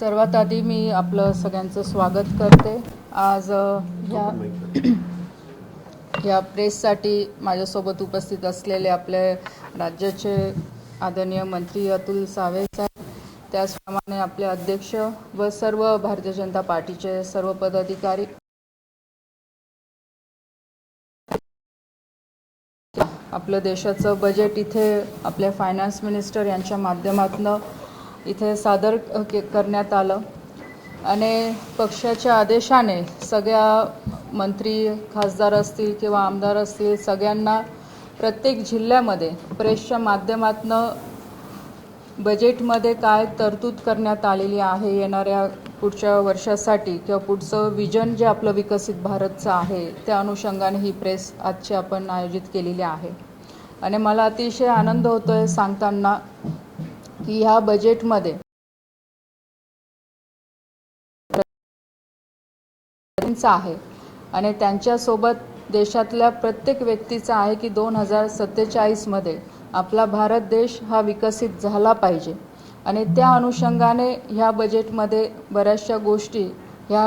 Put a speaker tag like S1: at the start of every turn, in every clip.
S1: सर्वात आधी मी आपलं सगळ्यांचं स्वागत करते। आज या प्रेससाठी माझ्यासोबत उपस्थित असलेले आपले राज्याचे आदरणीय मंत्री अतुल सावे साहेब, त्याचप्रमाणे आपले अध्यक्ष व सर्व भारतीय जनता पार्टीचे सर्व पदाधिकारी, आपल्या देशाचं बजेट इथे आपल्या फायनान्स मिनिस्टर यांच्या माध्यमातून इथे सादर करण्यात आलं आणि पक्षाच्या आदेशाने सगळ्या मंत्री, खासदार असतील किंवा आमदार असतील, सगळ्यांना प्रत्येक जिल्ह्यामध्ये प्रेसच्या माध्यमातून बजेटमध्ये काय तरतूद करण्यात आलेली आहे येणाऱ्या पुढच्या वर्षासाठी किंवा पुढचं विजन जे आपलं विकसित भारतचं आहे त्या अनुषंगाने ही प्रेस आजची आपण आयोजित केलेली आहे। आणि मला अतिशय आनंद होतोय सांगताना की ह्या बजेटमध्ये आहे आणि त्यांच्यासोबत देशातल्या प्रत्येक व्यक्तीचा आहे की 2047 मध्ये आपला भारत देश हा विकसित झाला पाहिजे आणि त्या अनुषंगाने ह्या बजेटमध्ये बऱ्याचशा गोष्टी ह्या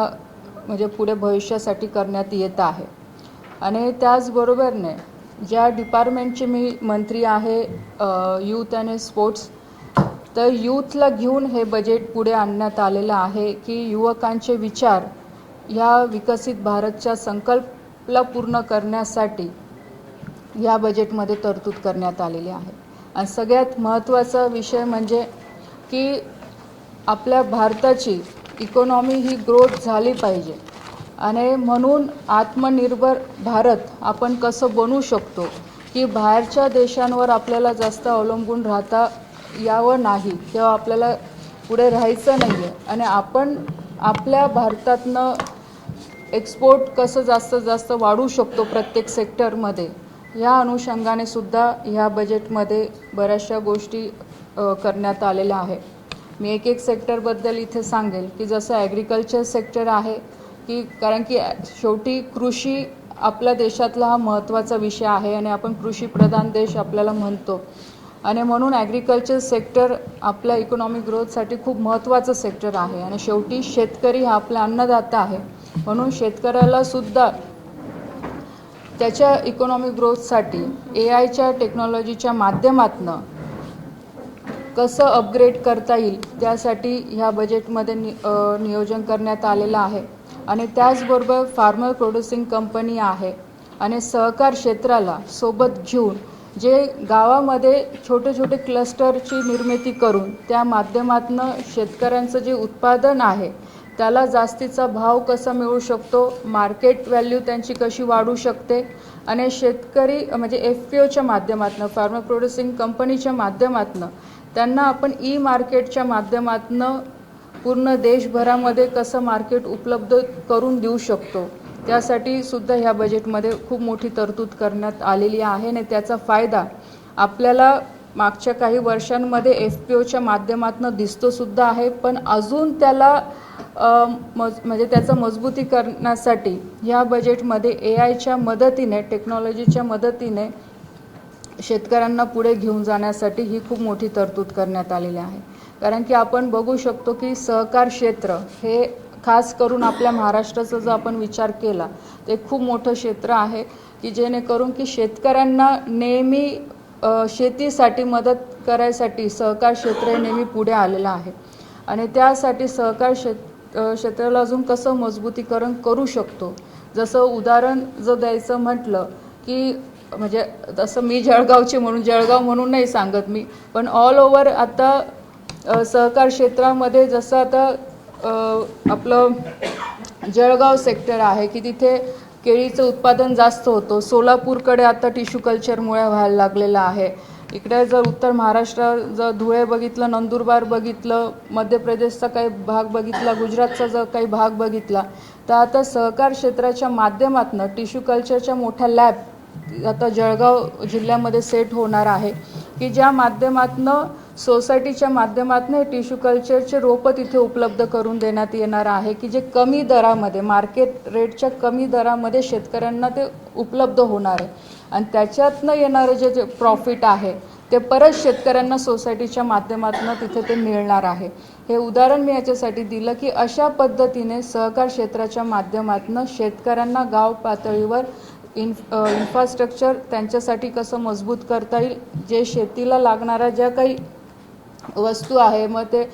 S1: म्हणजे पुढे भविष्यासाठी करण्यात येत आहे। आणि त्याचबरोबरने ज्या डिपार्टमेंटचे मी मंत्री आहे यूथ आणि स्पोर्ट्स, तर यूथला घेऊन हे बजेट पुढे आणण्यात आलेलं आहे की युवकांचे विचार या विकसित भारतच्या संकल्पला पूर्ण करण्यासाठी या बजेटमध्ये तरतूद करण्यात आलेली आहे। आणि सगळ्यात महत्त्वाचा विषय म्हणजे की आपल्या भारताची इकॉनॉमी ही ग्रोथ झाली पाहिजे आणि म्हणून आत्मनिर्भर भारत आपण कसं बनवू शकतो की बाहेरच्या देशांवर आपल्याला जास्त अवलंबून राहता यावं नाही किंवा आपल्याला पुढे राहायचं नाही आहे आणि आपण आपल्या भारतातनं एक्सपोर्ट कसं जास्तीत जास्त वाढवू शकतो प्रत्येक सेक्टरमध्ये, या अनुषंगाने सुद्धा ह्या बजेटमध्ये बऱ्याचशा गोष्टी करण्यात आलेल्या आहे। मी एक सेक्टरबद्दल इथे सांगेल की जसं ॲग्रिकल्चर सेक्टर आहे की कारण की शेवटी कृषी आपल्या देशातला हा महत्त्वाचा विषय आहे आणि आपण कृषीप्रधान देश आपल्याला म्हणतो आणि म्हणून ॲग्रिकल्चर सेक्टर आपल्या इकॉनॉमिक ग्रोथसाठी खूप महत्त्वाचं सेक्टर आहे आणि शेवटी शेतकरी हा आपला अन्नदाता आहे, म्हणून शेतकऱ्याला सुद्धा त्याच्या इकॉनॉमिक ग्रोथसाठी AI टेक्नॉलॉजीच्या माध्यमातून कसं अपग्रेड करता येईल त्यासाठी ह्या बजेटमध्ये नियोजन करण्यात आलेलं आहे। आणि त्याचबरोबर फार्मर प्रोड्युसिंग कंपनी आहे आणि सहकार क्षेत्राला सोबत घेऊन जे गावामध्ये छोटे छोटे क्लस्टरची निर्मिती करून त्या माध्यमातून शेतकऱ्यांचं जे उत्पादन आहे त्याला जास्तीचा भाव कसा मिळू शकतो, मार्केट व्हॅल्यू त्यांची कशी वाढू शकते आणि शेतकरी म्हणजे FPOच्या माध्यमातून, फार्मर प्रोड्युसिंग कंपनीच्या माध्यमातून त्यांना आपण मार्केटच्या माध्यमातून पूर्ण देशभरामध्ये कसं मार्केट उपलब्ध करून देऊ शकतो त्यासाठी सुद्धा ह्या बजेटमध्ये खूप मोठी तरतूद करण्यात आलेली आहे आणि त्याचा फायदा आपल्याला मागच्या काही वर्षांमध्ये FPOच्या माध्यमातून दिसतो सुद्धा आहे, पण अजून त्याला म्हणजे त्याचं मजबूतीकरणासाठी या बजेटमध्ये AIच्या मदतीने, टेक्नॉलॉजीच्या मदतीने शेतकऱ्यांना पुढे घेऊन जाण्यासाठी ही खूप मोठी तरतूद करण्यात आलेली आहे। कारण की आपण बघू शकतो की सहकार क्षेत्र हे खास करून आपल्या महाराष्ट्राचा जर आपण विचार केला ते खूप मोठं क्षेत्र आहे की जेणेकरून की शेतकऱ्यांना नेहमी शेतीसाठी मदत करायसाठी सहकार क्षेत्र हे नेहमी पुढे आलेलं आहे आणि त्यासाठी सहकार क्षेत्राला अजून कसं मजबूतीकरण करू शकतो। जसं उदाहरण जर द्यायचं म्हटलं की म्हणजे तसं मी जळगावचे म्हणून जळगाव म्हणून नाही सांगत मी, पण ऑल ओव्हर आता सहकार क्षेत्रामध्ये जसं आता आपलं जळगाव सेक्टर आहे की तिथे केळीचं उत्पादन जास्त होतं, सोलापूरकडे आता टिश्यू कल्चरमुळे व्हायला लागलेलं आहे। इकडे जर उत्तर महाराष्ट्र जर धुळे बघितलं, नंदुरबार बघितलं, मध्य प्रदेशचा काही भाग बघितला, गुजरातचा जर काही भाग बघितला, तर आता सहकार क्षेत्राच्या माध्यमातून टिश्यू कल्चरच्या मोठ्या लॅब आता जळगाव जिल्ह्यामध्ये सेट होणार आहे की ज्या माध्यमातून सोसायटीच्या माध्यमातून टिश्यू कल्चरचे रोपं तिथे उपलब्ध करून देण्यात येणार आहे की जे कमी दरामध्ये, मार्केट रेटच्या कमी दरामध्ये शेतकऱ्यांना ते उपलब्ध होणार आहे आणि त्याच्यातनं येणारे जे प्रॉफिट आहे ते परत शेतकऱ्यांना सोसायटीच्या माध्यमातून तिथे ते मिळणार आहे. हे उदाहरण मी याच्यासाठी दिलं की अशा पद्धतीने सहकार क्षेत्राच्या माध्यमातून शेतकऱ्यांना गाव पातळीवर इन्फ्रास्ट्रक्चर त्यांच्यासाठी कसं मजबूत करता येईल, जे शेतीला लागणाऱ्या ज्या काही वस्तू आहे, मग ते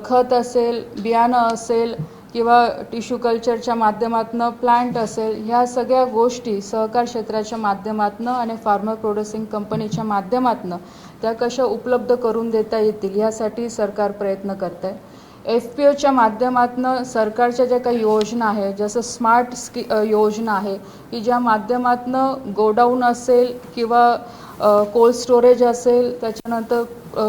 S1: खत असेल, बियाणं असेल किंवा टिश्यू कल्चरच्या माध्यमातून प्लांट असेल, ह्या सगळ्या गोष्टी सहकार क्षेत्राच्या माध्यमातून आणि फार्मर प्रोड्युसिंग कंपनीच्या माध्यमातून त्या कशा उपलब्ध करून देता येतील यासाठी सरकार प्रयत्न करत आहे. FPOच्या माध्यमातून सरकारच्या ज्या काही योजना आहे, जसं स्मार्ट योजना आहे की ज्या माध्यमातून गोडाऊन असेल किंवा कोल्ड स्टोरेज असेल, त्याच्यानंतर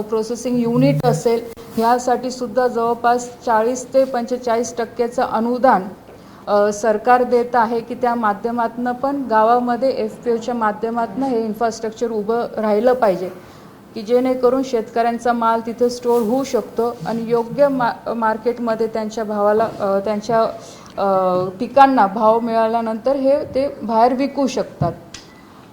S1: प्रोसेसिंग युनिट असेल, ह्यासाठी सुद्धा जवळपास 40 ते 45% अनुदान सरकार देत आहे की त्या माध्यमातून पण गावामध्ये FPOच्या माध्यमातून हे इन्फ्रास्ट्रक्चर उभं राहिलं पाहिजे की जेणेकरून शेतकऱ्यांचा माल तिथे स्टोअर होऊ शकतो आणि योग्य मार्केटमध्ये त्यांच्या भावाला त्यांच्या पिकांना भाव मिळाल्यानंतर हे ते बाहेर विकू शकतात.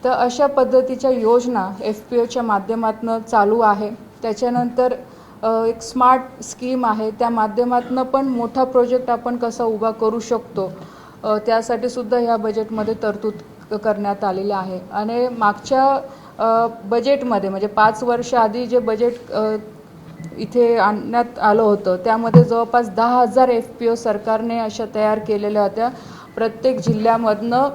S1: तर अशा पद्धतीच्या योजना FPOच्या माध्यमातून चालू आहे. त्याच्यानंतर एक स्मार्ट स्कीम आहे, त्या माध्यमातून पण मोठा प्रोजेक्ट आपण कसा उभा करू शकतो त्यासाठी सुद्धा ह्या बजेटमध्ये तरतूद करण्यात आलेली आहे. आणि मागच्या बजेटमध्ये म्हणजे 5 वर्ष आधी जे बजेट इथे आणण्यात आलं होतं त्यामध्ये जवळपास 10,000 FPO सरकारने अशा तयार केलेल्या होत्या. प्रत्येक जिल्ह्यामधनं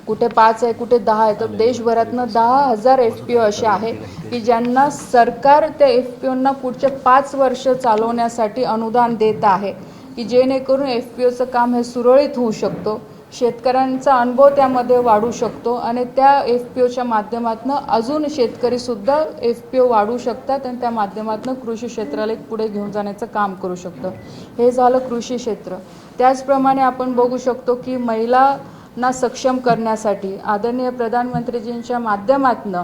S1: कुठे 5 आहे, कुठे 10 आहे, तर देशभरातनं 10,000 FPO असे आहे की ज्यांना सरकार त्या FPOंना पुढचे 5 वर्ष चालवण्यासाठी अनुदान देत आहे की जेणेकरून FPOचं काम हे सुरळीत होऊ शकतो, शेतकऱ्यांचा अनुभव त्यामध्ये वाढू शकतो आणि त्या FPOच्या माध्यमातून अजून शेतकरीसुद्धा FPO वाढू शकतात आणि त्या माध्यमातून कृषी क्षेत्राला पुढे घेऊन जाण्याचं काम करू शकतं. हे झालं कृषी क्षेत्र. त्याचप्रमाणे आपण बघू शकतो की महिलांना सक्षम करण्यासाठी आदरणीय प्रधानमंत्रीजींच्या माध्यमातून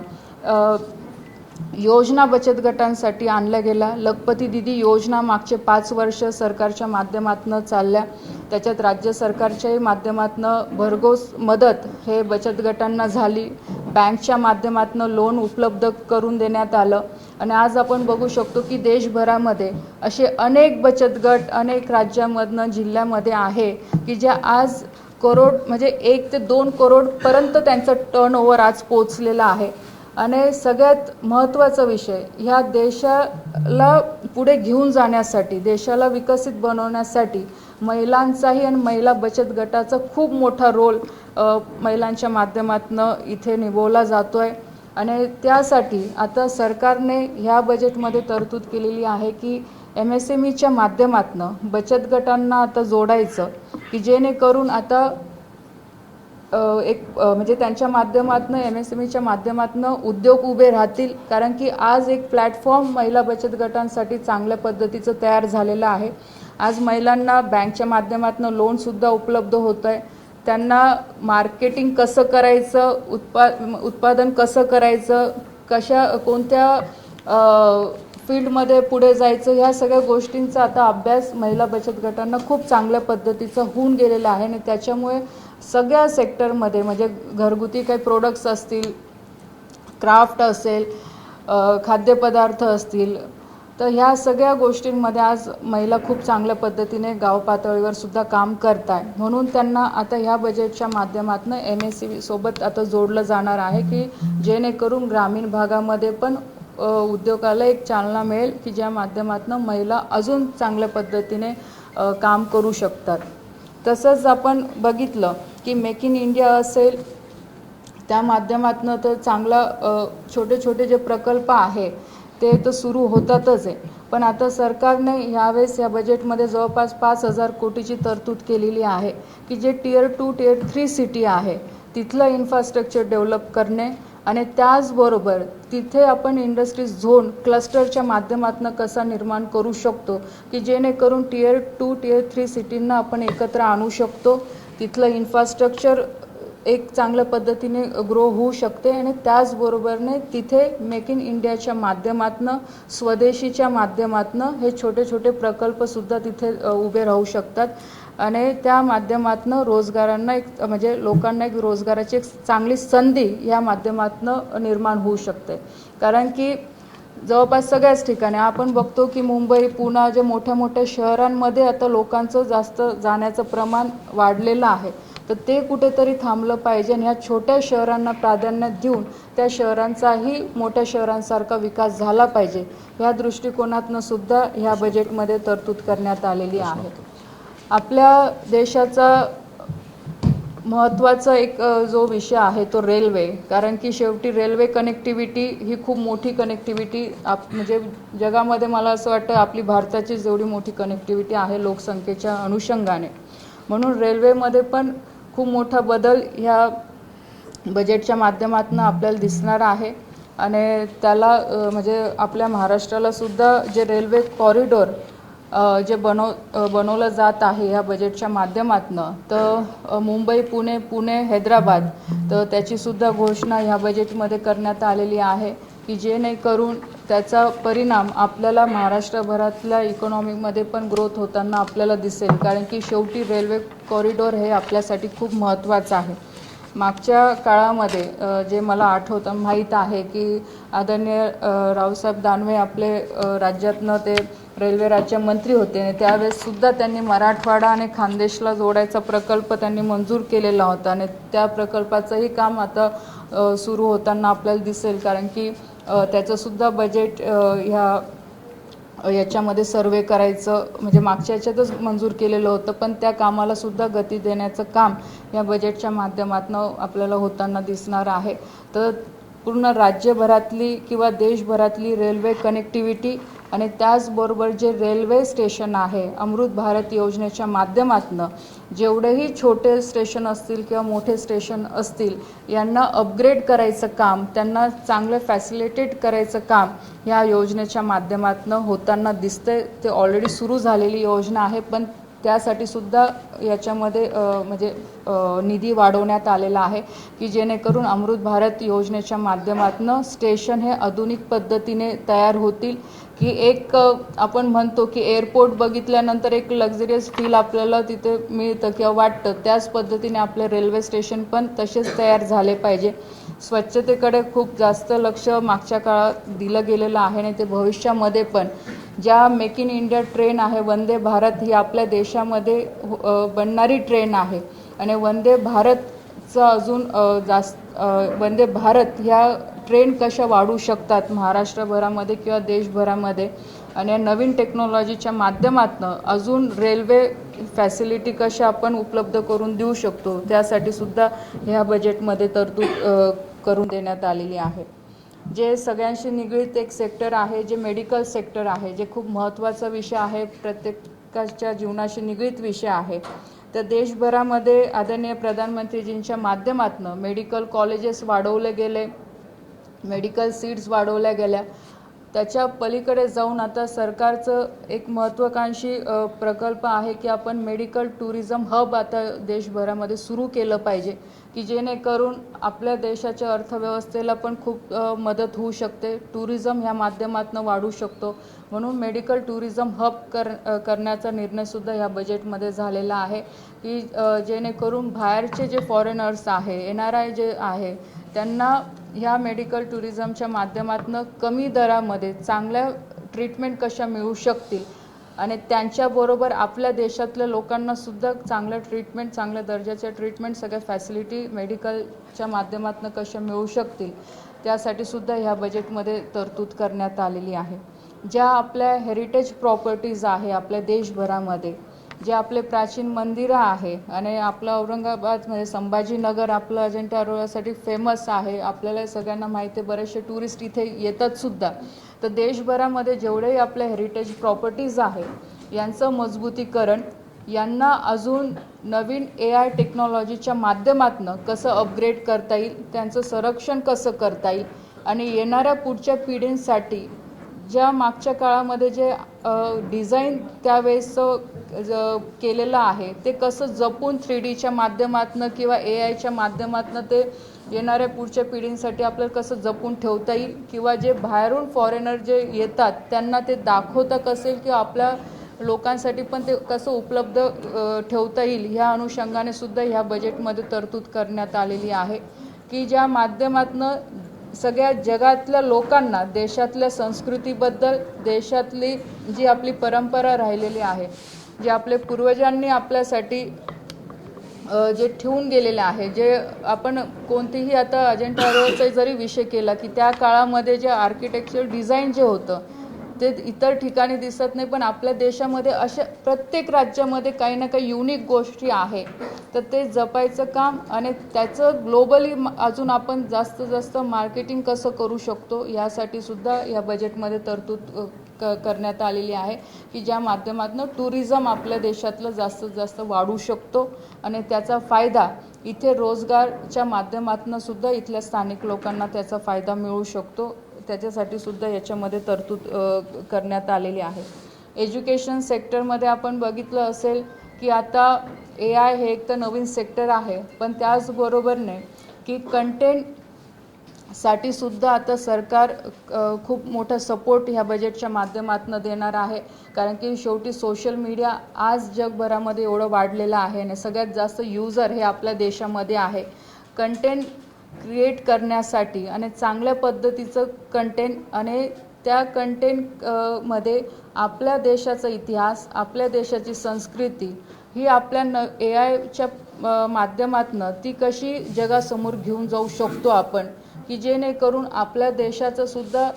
S1: योजना बचत गटांसाठी आणल्या गेल्या. लखपती दिदी योजना मागचे 5 वर्ष सरकारच्या माध्यमातून चालल्या, त्याच्यात राज्य सरकारच्याही माध्यमातून भरघोस मदत हे बचत गटांना झाली. बँकच्या माध्यमातून लोन उपलब्ध करून देण्यात आलं आणि आज आपण बघू शकतो की देशभरामध्ये असे अनेक बचत गट अनेक राज्यांमधनं जिल्ह्यामध्ये आहे की ज्या आज करोड म्हणजे 1 ते 2 करोडपर्यंत त्यांचं टर्नओव्हर आज पोचलेलं आहे. आणि सगळ्यात महत्त्वाचा विषय, ह्या देशाला पुढे घेऊन जाण्यासाठी, देशाला विकसित बनवण्यासाठी महिलांचाही आणि महिला बचत गटाचा खूप मोठा रोल महिलांच्या माध्यमातून इथे निभवला जातो आहे. आणि त्यासाठी आता सरकारने ह्या बजेटमध्ये तरतूद केलेली आहे की MSMEच्या माध्यमातून बचत गटांना आता जोडायचं की जेणेकरून आता एक म्हणजे त्यांच्या माध्यमातून MSMEच्या माध्यमातून उद्योग उभे राहतील. कारण की आज एक प्लॅटफॉर्म महिला बचत गटांसाठी चांगल्या पद्धतीचं तयार झालेलं आहे. आज महिलांना बँकच्या माध्यमातून लोनसुद्धा उपलब्ध होतं आहे. त्यांना मार्केटिंग कसं करायचं, उत्पादन कसं करायचं, कोणत्या फील्डमध्ये पुढे जायचं, ह्या सगळ्या गोष्टींचा आता अभ्यास महिला बचत गटांना खूप चांगल्या पद्धतीचा होऊन गेलेला आहे. आणि त्याच्यामुळे सगळ्या सेक्टरमध्ये म्हणजे घरगुती काही प्रोडक्ट्स असतील, क्राफ्ट असेल, खाद्यपदार्थ असतील, तर ह्या सगळ्या गोष्टींमध्ये आज महिला खूप चांगल्या पद्धतीने गाव पातळीवर सुद्धा काम करत आहे. म्हणून त्यांना आता ह्या बजेटच्या माध्यमातून MSME सोबत आता जोडलं जाणार आहे की जेणेकरून ग्रामीण भागामध्ये पण उद्योगाला एक चालना मिळेल की ज्या माध्यमातून महिला अजून चांगल्या पद्धतीने काम करू शकतात. तसंच आपण बघितलं की मेक इन इंडिया असेल, त्या माध्यमातून तर चांगला छोटे छोटे जे प्रकल्प आहे ते तर सुरू होतातच आहे. पण आता सरकारने ह्यावेळेस या बजेटमध्ये जवळपास 5,000 कोटीची तरतूद केलेली आहे की जे Tier 2, Tier 3 सिटी आहे तिथलं इन्फ्रास्ट्रक्चर डेव्हलप करणे आणि त्याचबरोबर तिथे आपण इंडस्ट्रीज झोन क्लस्टरच्या माध्यमातून कसा निर्माण करू शकतो की जेणेकरून Tier 2, Tier 3 सिटींना आपण एकत्र आणू शकतो. तिथलं इन्फ्रास्ट्रक्चर एक चांगल्या पद्धतीने ग्रो होऊ शकते आणि त्याचबरोबरने तिथे मेक इन इंडियाच्या माध्यमातनं स्वदेशीच्या माध्यमातनं हे छोटे छोटे प्रकल्पसुद्धा तिथे उभे राहू शकतात आणि त्या माध्यमातनं रोजगारांना एक म्हणजे लोकांना एक रोजगाराची एक चांगली संधी या माध्यमातनं निर्माण होऊ शकते. कारण की जवळपास सगळ्याच ठिकाणी आपण बघतो की मुंबई पुणे जे मोठ्या मोठ्या शहरांमध्ये आता लोकांचं जास्त जाण्याचं प्रमाण वाढलेलं आहे. तर ते कुठेतरी थांबलं पाहिजे आणि ह्या छोट्या शहरांना प्राधान्य देऊन त्या शहरांचाही मोठ्या शहरांसारखा विकास झाला पाहिजे ह्या दृष्टिकोनातनं सुद्धा ह्या बजेटमध्ये तरतूद करण्यात आलेली आहे. आपल्या देशाचा महत्त्वाचा एक जो विषय आहे तो रेल्वे. कारण की शेवटी रेल्वे कनेक्टिव्हिटी ही खूप मोठी कनेक्टिव्हिटी म्हणजे जगामध्ये मला असं वाटतं आपली भारताची जेवढी मोठी कनेक्टिव्हिटी आहे लोकसंख्येच्या अनुषंगाने, म्हणून रेल्वेमध्ये पण खूप मोठा बदल ह्या बजेटच्या माध्यमातून आपल्याला दिसणार आहे आणि त्याला म्हणजे आपल्या महाराष्ट्राला सुद्धा जे रेल्वे कॉरिडॉर जे बनवलं जात आहे ह्या बजेटच्या माध्यमातून, तर मुंबई पुणे हैदराबाद, तर त्याचीसुद्धा घोषणा ह्या बजेटमध्ये करण्यात आलेली आहे की जेणेकरून त्याचा परिणाम आपल्याला महाराष्ट्रभरातल्या इकॉनॉमीमध्ये पण ग्रोथ होताना आपल्याला दिसेल. कारण की शेवटी रेल्वे कॉरिडॉर हे आपल्यासाठी खूप महत्त्वाचं आहे. मागच्या काळामध्ये जे मला आठवतं माहीत आहे की आदरणीय रावसाहेब दानवे आपले राज्यातनं ते रेल्वे राज्यमंत्री होते आणि त्यावेळेससुद्धा त्यांनी मराठवाडा आणि खानदेशला जोडायचा प्रकल्प त्यांनी मंजूर केलेला होता आणि त्या प्रकल्पाचंही काम आता सुरू होताना आपल्याला दिसेल. कारण की त्याचंसुद्धा बजेट याच्यामध्ये सर्वे करायचं म्हणजे मागच्या याच्यातच मंजूर केलेलं होतं, पण त्या कामाला सुद्धा गती देण्याचं काम या बजेटच्या माध्यमातून आपल्याला होताना दिसणार आहे. तर पूर्ण राज्यभरातली किंवा देशभरातली रेल्वे कनेक्टिव्हिटी आणि त्याचबरोबर जे रेल्वे स्टेशन आहे अमृत भारत योजनेच्या माध्यमातून जेवढेही छोटे स्टेशन असतील किंवा मोठे स्टेशन असतील यांना अपग्रेड करायचं काम, त्यांना चांगलं फॅसिलिटेट करायचं काम या योजनेच्या माध्यमातून होताना दिसतंय. ते ऑलरेडी सुरू झालेली योजना आहे, पण त्यासाठी सुद्धा याच्यामध्ये म्हणजे निधी वाढवण्यात आलेला आहे की जेणेकरून अमृत भारत योजनेच्या माध्यमातून स्टेशन हे आधुनिक पद्धतीने तयार होतील की एक आपण म्हणतो की एअरपोर्ट बघितल्यानंतर एक लक्झरियस फील आपल्याला तिथे मिळतं किंवा वाटतं, त्याच पद्धतीने आपले रेल्वे स्टेशन पण तसेच तयार झाले पाहिजे. स्वच्छतेकडे खूप जास्त लक्ष मागच्या काळात दिलं गेलेलं आहे आणि ते भविष्यामध्ये पण ज्या मेक इन इंडिया ट्रेन आहे वंदे भारत ही आपल्या देशामध्ये बनणारी ट्रेन आहे आणि वंदे भारतचं अजून जास्त वंदे भारत ह्या ट्रेन कशा वाढू शकतात महाराष्ट्रभरामध्ये किंवा देशभरामध्ये आणि नवीन टेक्नॉलॉजीच्या माध्यमातून अजून रेल्वे फॅसिलिटी कशा आपण उपलब्ध करून देऊ शकतो त्यासाठी सुद्धा ह्या बजेटमध्ये तरतूद करून देण्यात आलेली आहे. जे सगळ्यांशी निगडीत एक सेक्टर आहे जे मेडिकल सेक्टर आहे, जे खूप महत्त्वाचा विषय आहे, प्रत्येकाच्या जीवनाशी निगडीत विषय आहे. तर देशभरामध्ये आदरणीय प्रधानमंत्रीजींच्या माध्यमातून मेडिकल कॉलेजेस वाढवले गेले, मेडिकल सीट्स वाढवल्या गेल्या. त्याच्या पलीकडे जाऊन आता सरकारचं एक महत्त्वाकांक्षी प्रकल्प आहे की आपण मेडिकल टुरिझम हब आता देशभरामध्ये सुरू केलं पाहिजे की जेणेकरून आपल्या देशाच्या अर्थव्यवस्थेला पण खूप मदत होऊ शकते. टुरिझम ह्या माध्यमातून वाढू शकतो, म्हणून मेडिकल टुरिझम हब करण्याचा निर्णयसुद्धा ह्या बजेटमध्ये झालेला आहे की जेणेकरून बाहेरचे जे फॉरेनर्स आहे NRI जे आहे त्यांना ह्या मेडिकल टुरिझमच्या माध्यमातून कमी दरामध्ये चांगल्या ट्रीटमेंट कशा मिळू शकतील आणि त्यांच्याबरोबर आपल्या देशातल्या लोकांनासुद्धा चांगलं ट्रीटमेंट, चांगल्या दर्जाच्या ट्रीटमेंट, सगळ्या फॅसिलिटी मेडिकलच्या माध्यमातून कशा मिळू शकतील त्यासाठी सुद्धा ह्या बजेटमध्ये तरतूद करण्यात आलेली आहे. ज्या आपल्या हेरिटेज प्रॉपर्टीज आहे आपल्या देशभरामध्ये, जे आपले प्राचीन मंदिरं आहे आणि आपलं औरंगाबादमध्ये संभाजीनगर आपलं अजिंठा अरोरासाठी फेमस आहे, आपल्याला सगळ्यांना माहिती आहे, बरेचसे टुरिस्ट इथे येतात सुद्धा. तर देशभरामध्ये जेवढेही आपल्या हेरिटेज प्रॉपर्टीज आहे यांचं मजबूतीकरण, यांना अजून नवीन AI टेक्नॉलॉजीच्या माध्यमातून कसं अपग्रेड करता येईल, त्यांचं संरक्षण कसं करता येईल आणि येणाऱ्या पुढच्या पिढींसाठी ज्या मागच्या काळामध्ये जे डिझाईन त्यावेळेस केलेलं आहे ते कसं जपून 3Dच्या माध्यमातून किंवा AIच्या माध्यमातून ते येणाऱ्या पुढच्या पिढींसाठी आपल्याला कसं जपून ठेवता येईल किंवा जे बाहेरून फॉरेनर जे येतात त्यांना ते दाखवता कसेल किंवा आपल्या लोकांसाठी पण ते कसं उपलब्ध ठेवता येईल ह्या अनुषंगाने सुद्धा ह्या बजेटमध्ये तरतूद करण्यात आलेली आहे की ज्या माध्यमातून सगळ्या जगातल्या लोकांना देशातल्या संस्कृतीबद्दल देशातली जी आपली परंपरा राहिलेली आहे जे आपले पूर्वजांनी आपल्यासाठी जे ठेवून गेलेले आहे जे आपण कोणतीही आता अजिंठा वेरूळचा जरी विषय केला की त्या काळामध्ये जे आर्किटेक्चर डिझाईन जे होतं ते इतर ठिकाणी दिसत नाही पण आपल्या देशामध्ये अशा प्रत्येक राज्यामध्ये काही ना काही युनिक गोष्टी आहे तर ते जपायचं काम आणि त्याचं ग्लोबली अजून आपण जास्त जास्त मार्केटिंग कसं करू शकतो यासाठी सुद्धा या बजेटमध्ये तरतूद करण्यात आलेली आहे की ज्या माध्यमातून टुरिझम आपल्या देशातलं जास्तीत जास्त वाढू शकतो आणि त्याचा फायदा इथे रोजगारच्या माध्यमातून सुद्धा इथल्या स्थानिक लोकांना त्याचा फायदा मिळू शकतो त्याच्यासाठी सुद्धा याच्यामध्ये तरतूद करण्यात आलेली आहे. एज्युकेशन सेक्टरमध्ये आपण बघितलं असेल की आता AI हे एक तर नवीन सेक्टर आहे पण त्याचबरोबरने की कंटेंटसाठी सुद्धा आता सरकार खूप मोठा सपोर्ट ह्या बजेटच्या माध्यमातून देणार आहे कारण की शेवटी सोशल मीडिया आज जगभरामध्ये एवढं वाढलेलं आहे आणि सगळ्यात जास्त युजर हे आपल्या देशामध्ये आहे. कंटेंट क्रिएट करण्यासाठी आणि चांगल्या पद्धतीचं कंटेंट आणि त्या कंटेंट मध्ये आपल्या देशाचा इतिहास आपल्या देशाची संस्कृती ही आपल्या AIच्या माध्यमातून ती कशी जगासमोर घेऊन जाऊ शकतो आपण की जेणेकरून आपल्या देशाचं सुद्धा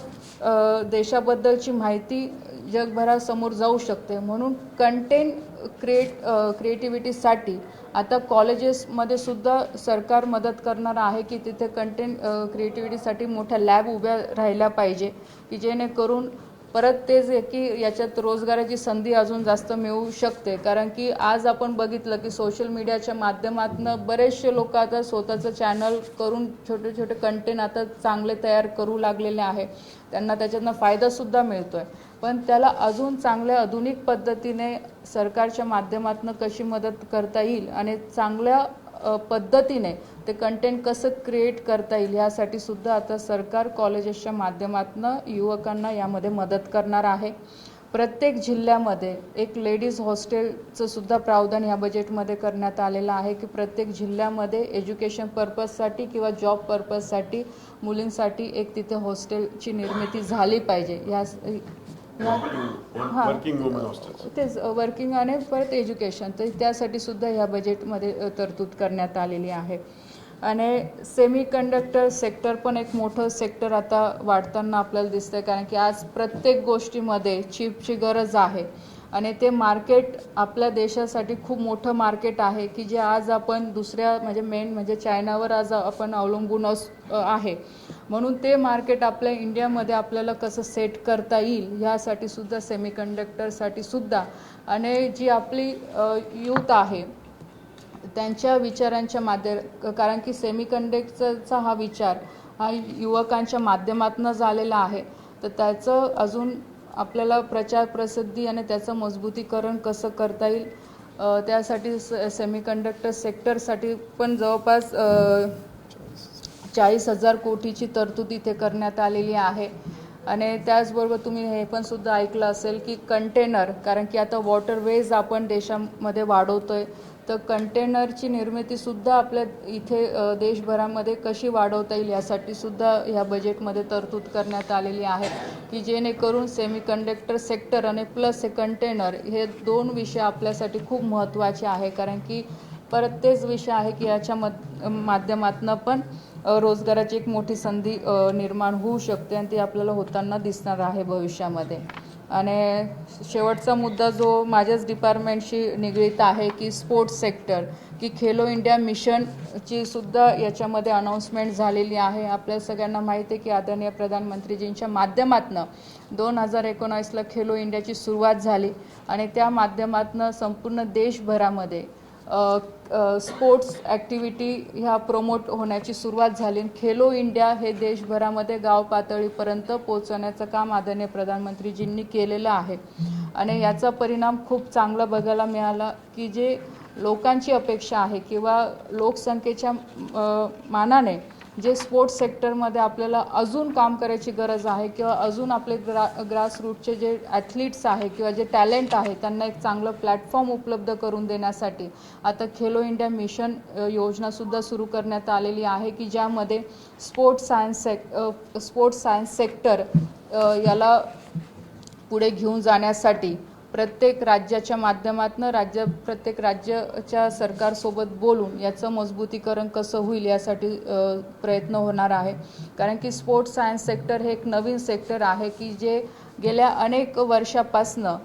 S1: देशाबद्दलची माहिती जगभरासमोर जाऊ शकते. म्हणून कंटेंट क्रिएटिव्हिटीसाठी आता कॉलेजेसमध्ये सुद्धा सरकार मदत करणार आहे की तिथे कंटेंट क्रिएटिव्हिटीसाठी मोठ्या लॅब उभ्या राहिल्या पाहिजे की जेणेकरून परत तेच आहे की याच्यात रोजगाराची संधी अजून जास्त मिळू शकते कारण की आज आपण बघितलं की सोशल मीडियाच्या माध्यमातून बरेचसे लोक आता स्वतःचं चॅनल करून छोटे छोटे कंटेंट आता चांगले तयार करू लागलेले आहे त्यांना त्याच्यातनं फायदासुद्धा मिळतो आहे पण त्याला अजून चांगल्या आधुनिक पद्धतीने सरकारच्या माध्यमातून कशी मदत करता येईल आणि चांगल्या पद्धतीने ते कंटेंट कसं क्रिएट करता येईल यासाठी सुद्धा आता सरकार कॉलेजेसच्या माध्यमातून युवकांना यामध्ये मदत करणार आहे. प्रत्येक जिल्ह्यामध्ये एक लेडीज हॉस्टेलचं सुद्धा प्रावधान या बजेटमध्ये करण्यात आलेलं आहे की प्रत्येक जिल्ह्यामध्ये एज्युकेशन पर्पजसाठी किंवा जॉब पर्पजसाठी मुलींसाठी एक तिथे हॉस्टेलची निर्मिती झाली पाहिजे. तेच वर्किंग आणि परत एज्युकेशन तर त्यासाठी सुद्धा ह्या बजेटमध्ये तरतूद करण्यात आलेली आहे. आणि सेमीकंडक्टर सेक्टर पण एक मोठं सेक्टर आता वाढताना आपल्याला दिसतंय कारण की आज प्रत्येक गोष्टीमध्ये चिपची गरज आहे आणि ते मार्केट आपल्या देशासाठी खूप मोठं मार्केट आहे की जे आज आपण दुसऱ्या म्हणजे चायनावर आज आपण अवलंबून आहे म्हणून ते मार्केट आपल्या इंडियामध्ये आपल्याला कसं सेट करता येईल यासाठी सुद्धा सेमीकंडक्टरसाठी सुद्धा आणि जी आपली यूथ आहे त्यांच्या विचारांच्या कारण की सेमीकंडक्टरचा हा विचार हा युवकांच्या माध्यमातून झालेला आहे तर त्याचं अजून आपल्याला प्रचार प्रसिद्धी आणि त्याचं मजबूतीकरण कसं करता येईल त्यासाठी सेमीकंडक्टर सेक्टरसाठी पण जवळपास 40,000 कोटीची तरतूद इथे करण्यात आलेली आहे. आणि त्याचबरोबर तुम्ही हे पण सुद्धा ऐकलं असेल की कंटेनर कारण की आता वॉटरवेज आपण देशामध्ये वाढवतोय तर कंटेनरची निर्मितीसुद्धा आपल्या इथे देशभरामध्ये कशी वाढवता येईल यासाठी सुद्धा ह्या बजेटमध्ये तरतूद करण्यात आलेली आहे की जेणेकरून सेमीकंडक्टर सेक्टर आणि प्लस हे कंटेनर हे दोन विषय आपल्यासाठी खूप महत्त्वाचे आहे कारण की परत तेच विषय आहे की याच्या माध्यमातून पण रोजगाराची एक मोठी संधी निर्माण होऊ शकते आणि ती आपल्याला होताना दिसणार आहे भविष्यामध्ये. आणि शेवटचा मुद्दा जो माझ्याच डिपार्टमेंटशी निगडीत आहे की स्पोर्ट्स सेक्टर की खेलो इंडिया मिशनची सुद्धा याच्यामध्ये अनाऊन्समेंट झालेली आहे. आपल्या सगळ्यांना माहिती आहे की आदरणीय प्रधानमंत्रीजींच्या माध्यमातून 2019ला खेलो इंडियाची सुरुवात झाली आणि त्या माध्यमातून संपूर्ण देशभरामध्ये स्पोर्ट्स ॲक्टिव्हिटी ह्या प्रमोट होण्याची सुरुवात झाली. खेलो इंडिया हे देशभरामध्ये गाव पातळीपर्यंत पोहोचवण्याचं काम आदरणीय प्रधानमंत्रीजींनी केलेलं आहे आणि याचा परिणाम खूप चांगला बघायला मिळाला की जे लोकांची अपेक्षा आहे किंवा लोकसंख्येच्या मानाने जे स्पोर्ट्स सेक्टरमध्ये आपल्याला अजून काम करायची गरज आहे किंवा अजून आपले ग्रासरूटचे जे ॲथलीट्स आहे किंवा जे टॅलेंट आहे त्यांना एक चांगलं प्लॅटफॉर्म उपलब्ध करून देण्यासाठी आता खेलो इंडिया मिशन योजनासुद्धा सुरू करण्यात आलेली आहे की ज्यामध्ये स्पोर्ट्स सायन्स सेक्टर याला पुढे घेऊन जाण्यासाठी प्रत्येक राज्याच्या माध्यमातून प्रत्येक राज्याच्या सरकारसोबत बोलून याचं मजबूतीकरण कसं होईल यासाठी प्रयत्न होणार आहे. कारण की स्पोर्ट्स सायन्स सेक्टर हे एक नवीन सेक्टर आहे की जे गेल्या अनेक वर्षापासनं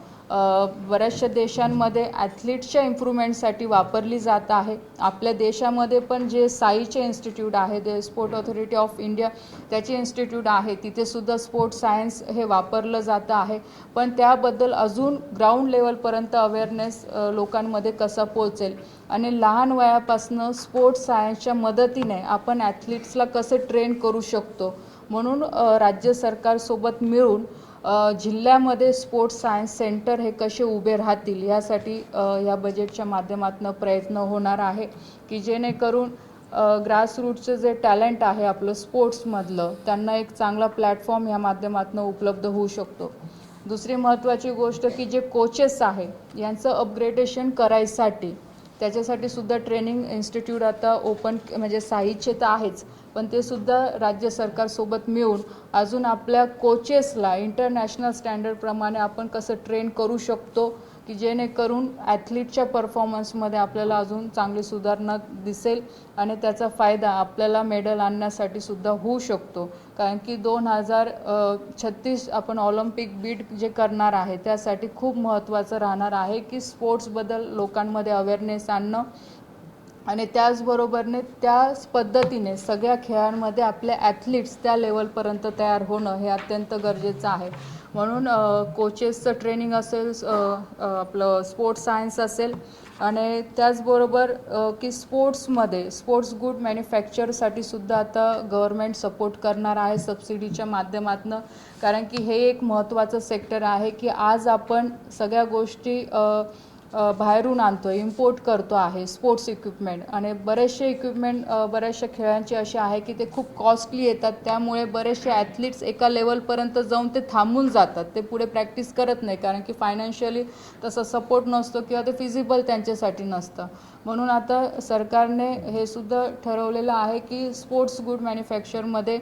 S1: बऱ्याचशा देशांमध्ये ॲथलीट्सच्या इम्प्रूव्हमेंटसाठी वापरली जात आहे. आपल्या देशामध्ये पण जे साईचे इन्स्टिट्यूट आहे, ते स्पोर्ट ऑथॉरिटी ऑफ इंडिया त्याचे इन्स्टिट्यूट आहे, तिथेसुद्धा स्पोर्ट्स सायन्स हे वापरलं जातं आहे. पण त्याबद्दल अजून ग्राउंड लेवलपर्यंत अवेअरनेस लोकांमध्ये कसा पोहोचेल आणि लहान वयापासून स्पोर्ट्स सायन्सच्या मदतीने आपण ॲथलीट्सला कसे ट्रेन करू शकतो म्हणून राज्य सरकारसोबत मिळून जिल्ह्यामध्ये स्पोर्ट्स सायन्स सेंटर हे कसे उभे राहतील यासाठी या बजेटच्या माध्यमातून प्रयत्न होणार आहे की जेणेकरून ग्रासरूटचं जे टॅलेंट आहे आपलं स्पोर्ट्समधलं त्यांना एक चांगला प्लॅटफॉर्म या माध्यमातून उपलब्ध होऊ शकतो. दुसरी महत्त्वाची गोष्ट की जे कोचेस आहे यांचं अपग्रेडेशन करायसाठी त्याच्यासाठी सुद्धा ट्रेनिंग इन्स्टिट्यूट आता ओपन म्हणजे साईचे तर आहेच पण ते सुद्धा राज्य सरकारसोबत मिळून अजून आपल्या कोचेसला इंटरनॅशनल स्टँडर्डप्रमाणे आपण कसं ट्रेन करू शकतो की जेणेकरून ॲथलीटच्या परफॉर्मन्समध्ये आपल्याला अजून चांगली सुधारणा दिसेल आणि त्याचा फायदा आपल्याला मेडल आणण्यासाठी सुद्धा होऊ शकतो. कारण की 2036 आपण ऑलिम्पिक बीट जे करणार आहे त्यासाठी खूप महत्त्वाचं राहणार आहे की स्पोर्ट्सबद्दल लोकांमध्ये अवेअरनेस आणणं आणि त्याचबरोबरने त्याच पद्धतीने सगळ्या खेळांमध्ये आपले ॲथलीट्स त्या लेवलपर्यंत तयार होणं हे अत्यंत गरजेचं आहे. म्हणून कोचेसचं ट्रेनिंग असेल, आपलं स्पोर्ट्स सायन्स असेल आणि त्याचबरोबर की स्पोर्ट्समध्ये स्पोर्ट्स गुड मॅन्युफॅक्चरसाठी सुद्धा आता गव्हर्मेंट सपोर्ट करणार आहे सबसिडीच्या माध्यमातून. कारण की हे एक महत्त्वाचं सेक्टर आहे की आज आपण सगळ्या गोष्टी बाहेरून आणतो, इम्पोर्ट करतो आहे स्पोर्ट्स इक्विपमेंट आणि बरेचसे इक्विपमेंट बऱ्याचशा खेळांचे असे आहे की ते खूप कॉस्टली येतात. त्यामुळे बरेचसे ॲथलीट्स एका लेवलपर्यंत जाऊन ते थांबून जातात, ते पुढे प्रॅक्टिस करत नाही कारण की फायनान्शियली तसा सपोर्ट नसतो किंवा ते फिजिबल त्यांच्यासाठी नसतं. म्हणून आता सरकारने हे सुद्धा ठरवलेलं आहे की स्पोर्ट्स गुड मॅन्युफॅक्चरमध्ये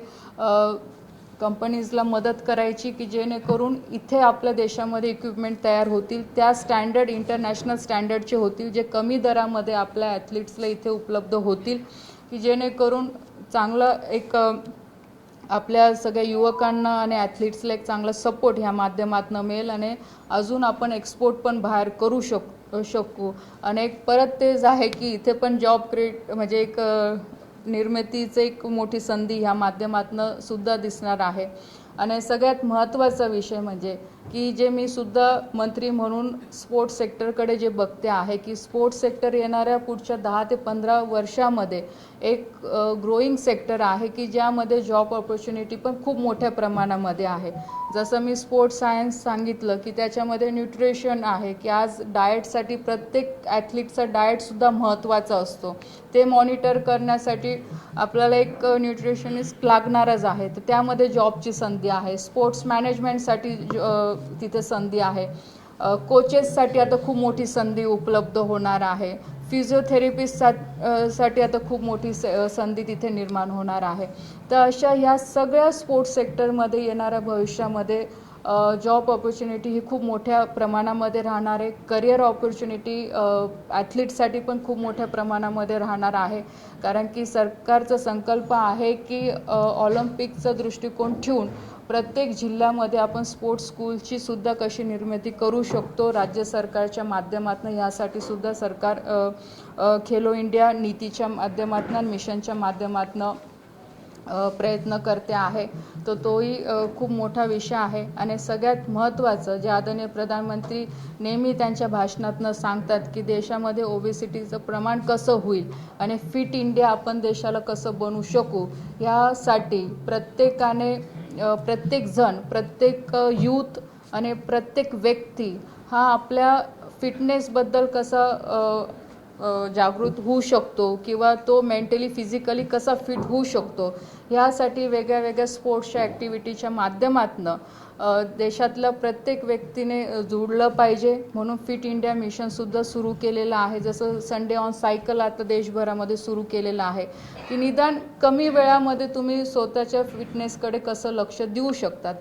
S1: कंपनीजला मदत करायची की जेणेकरून इथे आपल्या देशामध्ये इक्विपमेंट तयार होतील, त्या स्टँडर्ड इंटरनॅशनल स्टँडर्डचे होतील, जे कमी दरामध्ये आपल्या ॲथलीट्सला इथे उपलब्ध होतील की जेणेकरून चांगलं एक आपल्या सगळ्या युवकांना आणि ॲथलीट्सला एक चांगला सपोर्ट ह्या माध्यमातून मिळेल आणि अजून आपण एक्सपोर्ट पण बाहेर करू शकू. आणि एक परत तेच आहे की इथे पण जॉब क्रिएट म्हणजे एक निर्मितीचं एक मोठी संधी ह्या माध्यमातून सुद्धा दिसणार आहे. आणि सगळ्यात महत्त्वाचा विषय म्हणजे की जे मी सुद्धा मंत्री म्हणून स्पोर्ट्स सेक्टरकडे जे बघते आहे की स्पोर्ट्स सेक्टर येणाऱ्या पुढच्या 10 ते 15 वर्षामध्ये एक ग्रोईंग सेक्टर आहे की ज्यामध्ये जॉब ऑपॉर्च्युनिटी पण खूप मोठ्या प्रमाणामध्ये आहे. जसं मी स्पोर्ट्स सायन्स सांगितलं की त्याच्यामध्ये न्यूट्रिशन आहे की आज डाएटसाठी प्रत्येक ॲथलीटचा डाएटसुद्धा महत्त्वाचा असतो, ते मॉनिटर करण्यासाठी आपल्याला एक न्यूट्रिशनिस्ट लागणारच आहे, तर त्यामध्ये जॉबची संधी आहे. स्पोर्ट्स मॅनेजमेंटसाठी तिथे संधी आहे. कोचेससाठी आता खूप मोठी संधी उपलब्ध होणार आहे. फिजिओथेरपिस्टसाठी आता खूप मोठी संधी तिथे निर्माण होणार आहे. तर अशा ह्या सगळ्या स्पोर्ट्स सेक्टरमध्ये येणाऱ्या भविष्यामध्ये जॉब ऑपॉर्च्युनिटी ही खूप मोठ्या प्रमाणामध्ये राहणार आहे. करिअर ऑपॉर्च्युनिटी ॲथलीटसाठी पण खूप मोठ्या प्रमाणामध्ये राहणार आहे. कारण की सरकारचा संकल्प आहे की ऑलिम्पिकचा दृष्टिकोन ठेवून प्रत्येक जिल्ह्यामध्ये आपण स्पोर्ट्स स्कूलची सुद्धा कशी निर्मिती करू शकतो राज्य सरकारच्या माध्यमातून. यासाठी सुद्धा सरकार खेलो इंडिया नीतीच्या माध्यमातून मिशनच्या माध्यमातून प्रयत्न करते आहे, तर तोही खूप मोठा विषय आहे. आणि सगळ्यात महत्त्वाचं जे आदरणीय प्रधानमंत्री नेहमी त्यांच्या भाषणातनं सांगतात की देशामध्ये ओबेसिटीचं प्रमाण कसं होईल आणि फिट इंडिया आपण देशाला कसं बनवू शकू, यासाठी प्रत्येकाने प्रत्येकजण, प्रत्येक यूथ आणि प्रत्येक व्यक्ती हा आपल्या फिटनेसबद्दल कसा जागृत होऊ शकतो किंवा तो मेंटली फिजिकली कसा फिट होऊ शकतो, ह्यासाठी वेगळ्या वेगळ्या स्पोर्ट्सच्या ॲक्टिव्हिटीच्या माध्यमातून देशातल्या प्रत्येक व्यक्तीने जुळलं पाहिजे. म्हणून फिट इंडिया मिशनसुद्धा सुरू केलेलं आहे. जसं संडे ऑन सायकल आता देशभरामध्ये सुरू केलेलं आहे की निदान कमी वेळामध्ये तुम्ही स्वतःच्या फिटनेसकडे कसं लक्ष देऊ शकतात.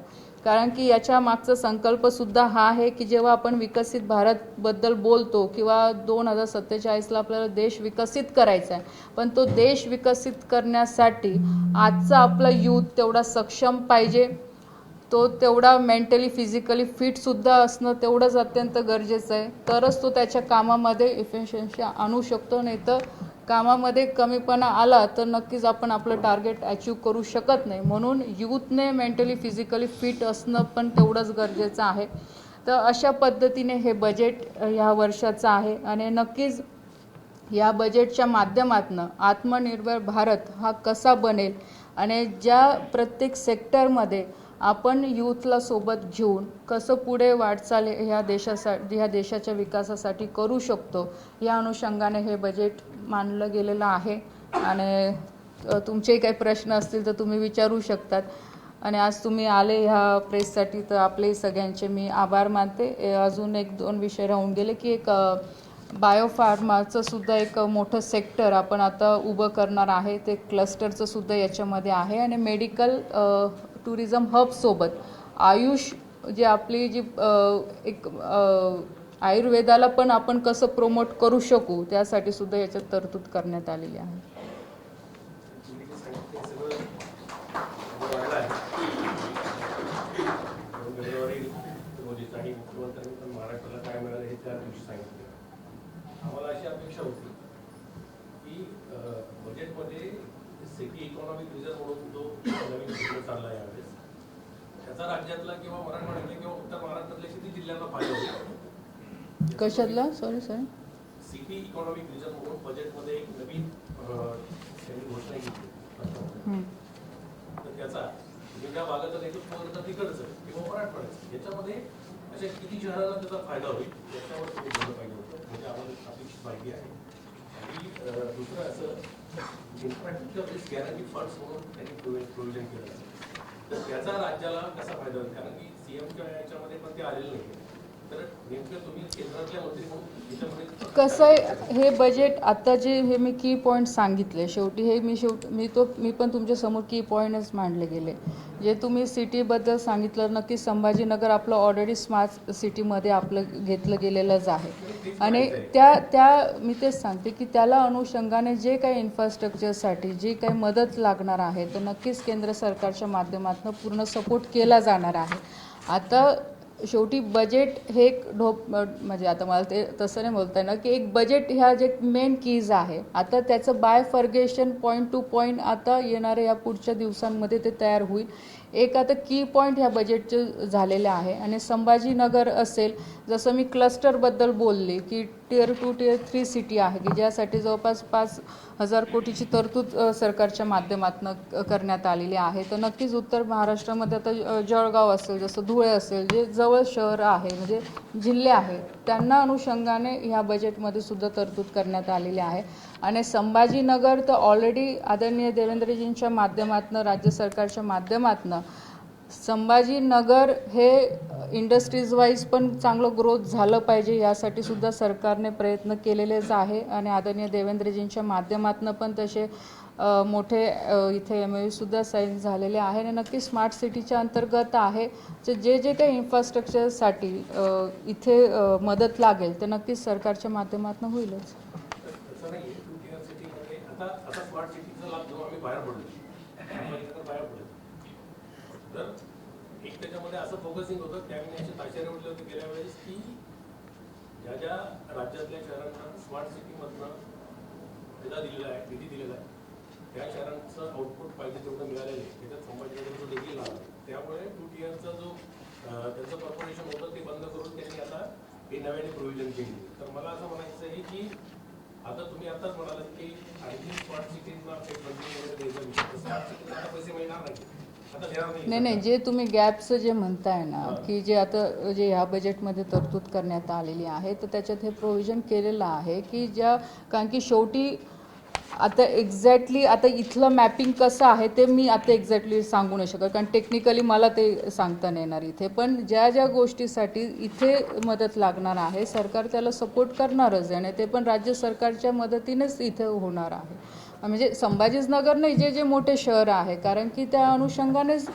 S1: कारण की याच्या मागचा संकल्पसुद्धा हा आहे की जेव्हा आपण विकसित भारतबद्दल बोलतो किंवा 2047ला आपल्याला देश विकसित करायचा आहे, पण तो देश विकसित करण्यासाठी आजचा आपला यूथ तेवढा सक्षम पाहिजे, तो तेवढा मेंटली फिजिकली फिटसुद्धा असणं तेवढंच अत्यंत गरजेचं आहे. तरच तो त्याच्या कामामध्ये इफिशियन्सी आणू शकतो. नाही तर कामामध्ये कमीपणा आला तर नक्कीच आपण आपलं टार्गेट अचीव करू शकत नाही. म्हणून यूथने मेंटली फिजिकली फिट असणं पण तेवढंच गरजेचं आहे. तर अशा पद्धतीने हे बजेट ह्या वर्षाचं आहे आणि नक्कीच या बजेटच्या माध्यमातून आत्मनिर्भर भारत हा कसा बनेल आणि ज्या प्रत्येक सेक्टरमध्ये आपण यूथला सोबत घेऊन कसं पुढे वाटचाल ह्या देशाच्या विकासासाठी करू शकतो, या अनुषंगाने हे बजेट मांडलं गेलेलं आहे. आणि तुमचे काही प्रश्न असतील तर तुम्ही विचारू शकतात. आणि आज तुम्ही आले ह्या प्रेससाठी तर आपले सगळ्यांचे मी आभार मानते. अजून 1-2 विषय राहून गेले की एक बायोफार्माचं सुद्धा एक मोठं सेक्टर आपण आता उभं करणार आहे. ते क्लस्टरचं सुद्धा याच्यामध्ये आहे. आणि मेडिकल टुरिझम हबसोबत आयुष जी आपली जी एक आयुर्वेदाला पण आपण कसं प्रमोट करू शकू त्यासाठी सुद्धा याच्यात तरतूद करण्यात आलेली आहे.
S2: आम्हाला अशी अपेक्षा होती की बजेटमध्ये सिटी इकॉनॉमिक रिझर्व म्हणून जो नवीन बिझनेस चालला यावेळेस त्याचा राज्यातला किंवा मराठवाड्यातल्या किंवा उत्तर महाराष्ट्रातल्या किती जिल्ह्यांना फायदा होईल?
S1: कशातला? Sorry sir.
S2: City economic reserve म्हणून बजेटमध्ये एक नवीन त्यांनी घोषणा केली, तर त्याचा ज्या भागाचा नेतृत्व तिकडचं किंवा मराठवाड्याचं याच्यामध्ये अशा किती शहरांना त्याचा फायदा होईल याच्यावर तुम्ही बोललं पाहिजे होतं. म्हणजे आम्हाला अपेक्षित माहिती आहे. आणि दुसरं असं इन्फ्रास्ट्रक्चर रिस्क गॅरंटी फंड्स म्हणून त्यांनी प्रोव्हिजन केलं आहे, तर त्याचा राज्याला कसा फायदा होईल? कारण की सीएमच्या याच्यामध्ये पण ते आलेलं नाही. तर नेमकं तुम्ही केंद्रातल्या मंत्री म्हणून याच्यामध्ये
S1: कसं आहे, हे बजेट आता जे हे मी की पॉईंट सांगितले शेवटी हे मी पण तुमच्यासमोर की पॉईंटच मांडले गेले. जे तुम्ही सिटीबद्दल सांगितलं, नक्की संभाजीनगर आपलं ऑलरेडी स्मार्ट सिटीमध्ये आपलं घेतलं गेलेलंच आहे. आणि त्या मी तेच सांगते की त्याला अनुषंगाने जे काही इन्फ्रास्ट्रक्चरसाठी जी काही मदत लागणार आहे तर नक्कीच केंद्र सरकारच्या माध्यमातून पूर्ण सपोर्ट केला जाणार आहे. आता शेवटी बजेट हे एक म्हणजे आता मला ते तसं नाही बोलता येणार की एक बजेट ह्या जे मेन कीज आहे, आता त्याचं बायफर्गेशन पॉईंट टू पॉईंट आता येणाऱ्या या पुढच्या दिवसांमध्ये ते तयार होईल. एक आता की पॉईंट ह्या बजेटचे झालेले आहे. आणि संभाजीनगर असेल, जसं मी क्लस्टरबद्दल बोलले की टियर 2 टियर 3 सिटी आहे की ज्यासाठी जवळपास 5,000 कोटीची तरतूद सरकारच्या माध्यमातून करण्यात आलेली आहे. तर नक्कीच उत्तर महाराष्ट्रामध्ये आता जळगाव असेल, जसं धुळे असेल, जे जवळ शहर आहे म्हणजे जिल्हे आहेत, त्यांना अनुषंगाने ह्या बजेटमध्ये सुद्धा तरतूद करण्यात आलेली आहे. आणि संभाजीनगर तर ऑलरेडी आदरणीय देवेंद्रजींच्या माध्यमातून, राज्य सरकारच्या माध्यमातून संभाजीनगर हे इंडस्ट्रीज वाईज पण चांगलं ग्रोथ झालं पाहिजे यासाठी सुद्धा सरकारने प्रयत्न केलेलेच आहे. आणि आदरणीय देवेंद्रजींच्या माध्यमातून पण तसे मोठे इथे MOU सुद्धा साईन झालेले आहे. आणि नक्की स्मार्ट सिटीच्या अंतर्गत आहे जे जे काही इन्फ्रास्ट्रक्चरसाठी इथे मदत लागेल ते नक्कीच सरकारच्या माध्यमातून होईलच.
S2: तर एक त्याच्यामध्ये असं फोकसिंग होतं, त्यावेळी असे ताशेरे उठले होते गेल्या वेळेस की ज्या ज्या राज्यातल्या शहरांना स्मार्ट सिटीमधनं निधी दिलेला आहे त्या शहरांचं आउटपुट पाहिजे तेवढं मिळालेलं आहे. त्याच्यात संभाजीनगरचं देखील आलं. त्यामुळे 2 टियरचा जो त्यांचं कॉर्पोरेशन होतं ते बंद करून त्यांनी आता हे नव्याने प्रोव्हिजन केली. तर मला असं म्हणायचं आहे की आता तुम्ही आताच म्हणालात की आणखी स्मार्ट सिटीजला एक फंडिंग वगैरे द्यायचा विषय, स्मार्ट सिटीजला आता पैसे मिळणार नाही, आता देणार
S1: नाही नाही, जे तुम्ही गॅपचं जे म्हणताय ना, की जे आता जे ह्या बजेटमध्ये तरतूद करण्यात आलेली आहे, तर त्याच्यात हे प्रोव्हिजन केलेलं आहे की ज्या, कारण की शेवटी आता एक्झॅक्टली आता इथलं मॅपिंग कसं आहे ते मी आता एक्झॅक्टली सांगू नाही शकत, कारण टेक्निकली मला ते सांगता नाही येणार इथे. पण ज्या ज्या गोष्टीसाठी इथे मदत लागणार आहे, सरकार त्याला सपोर्ट करणारच आहे आणि ते पण राज्य सरकारच्या मदतीनेच इथे होणार आहे. म्हणजे संभाजीनगर नाही, जे जे मोठे शहर आहे, कारण की त्या अनुषंगानेच